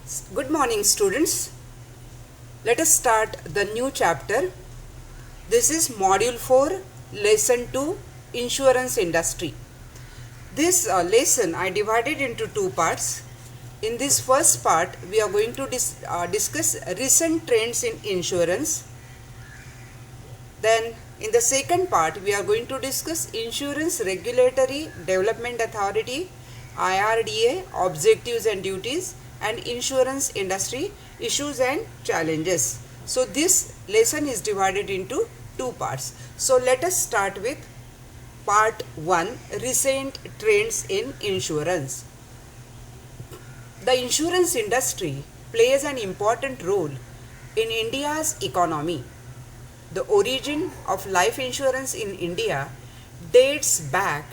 Good morning, students. Let us start the new chapter. This is Module 4, Lesson 2, Insurance Industry. This lesson I divided into two parts. In this first part, we are going to discuss recent trends in insurance. Then, in the second part, we are going to discuss Insurance Regulatory Development Authority, IRDA, objectives and duties, and insurance industry issues and challenges. So this lesson is divided into two parts. So let us start with part 1, recent trends in insurance. The insurance industry plays an important role in India's economy. The origin of life insurance in India dates back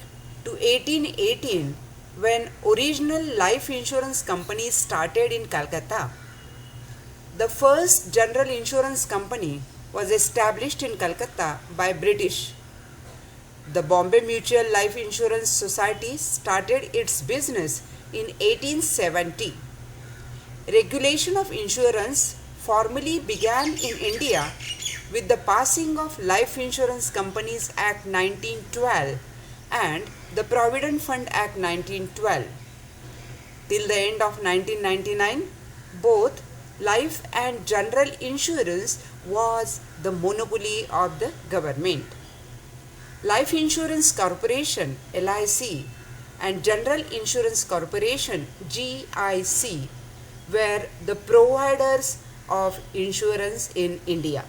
to 1818 when original life insurance companies started in Calcutta. The first general insurance company was established in Calcutta by British. The Bombay Mutual Life Insurance Society started its business in 1870. Regulation of insurance formally began in India with the passing of Life Insurance Companies Act 1912 and the Provident Fund Act 1912. Till the end of 1999, both life and general insurance was the monopoly of the government. Life Insurance Corporation (LIC) and General Insurance Corporation (GIC) were the providers of insurance in India.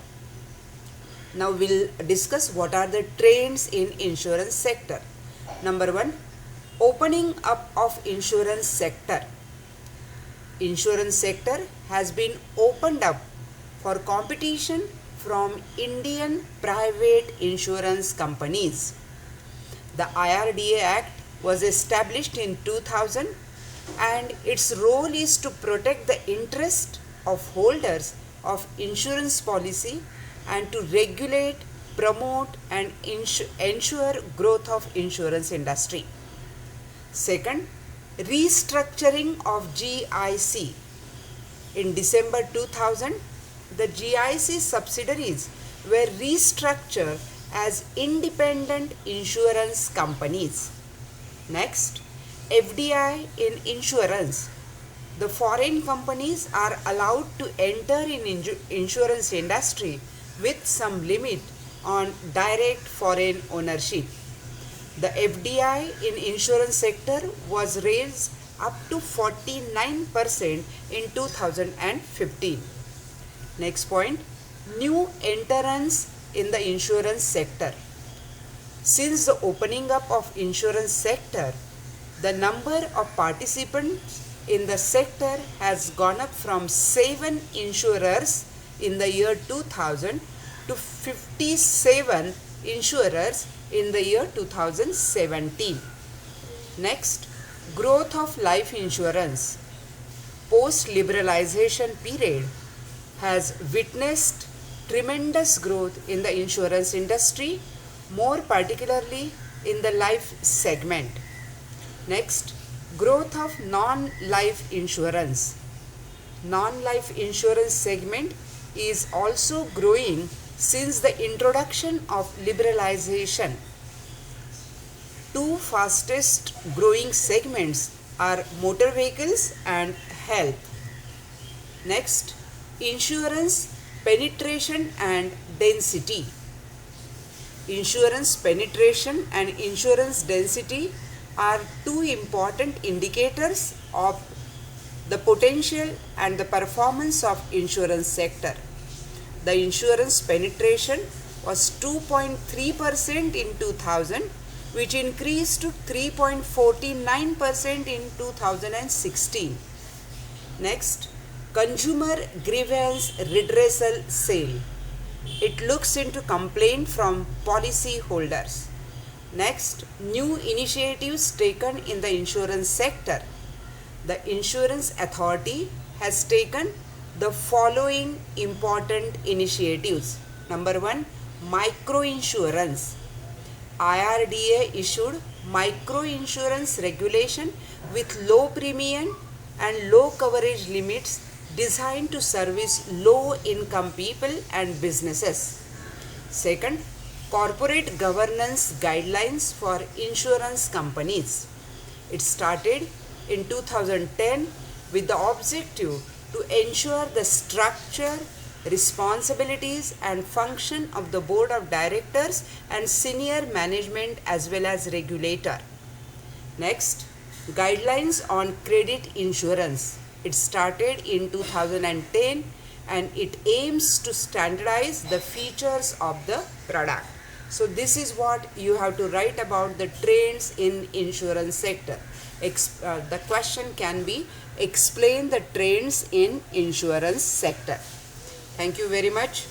Now we'll discuss what are the trends in insurance sector. Number 1, opening up of insurance sector. Insurance sector has been opened up for competition from Indian private insurance companies. The IRDA Act was established in 2000 and its role is to protect the interest of holders of insurance policy and to regulate, promote and ensure growth of insurance industry. Second, restructuring of GIC. In December 2000, the GIC subsidiaries were restructured as independent insurance companies. Next, FDI in insurance. The foreign companies are allowed to enter in insurance industry with some limit on direct foreign ownership. The FDI in insurance sector was raised up to 49% in 2015. Next point, new entrants in the insurance sector. Since the opening up of insurance sector, the number of participants in the sector has gone up from 7 insurers in the year 2000 to 57 insurers in the year 2017. Next, growth of life insurance. Post-liberalization period has witnessed tremendous growth in the insurance industry, more particularly in the life segment. Next, growth of non-life insurance. Non-life insurance segment is also growing since the introduction of liberalization. Two fastest growing segments are motor vehicles and health. Next, insurance penetration and density. Insurance penetration and insurance density are two important indicators of the potential and the performance of insurance sector. The insurance penetration was 2.3% in 2000, which increased to 3.49% in 2016. Next, consumer grievance redressal sale. It looks into complaint from policy holders. Next, new initiatives taken in the insurance sector. The Insurance Authority has taken the following important initiatives. Number 1, microinsurance. IRDA issued microinsurance regulation with low premium and low coverage limits designed to service low income people and businesses. Second, corporate governance guidelines for insurance companies. It started in 2010 with the objective to ensure the structure, responsibilities and function of the board of directors and senior management as well as regulator. Next, guidelines on credit insurance. It started in 2010 and it aims to standardize the features of the product. So this is what you have to write about the trends in insurance sector. The question can be explain the trends in insurance sector. Thank you very much.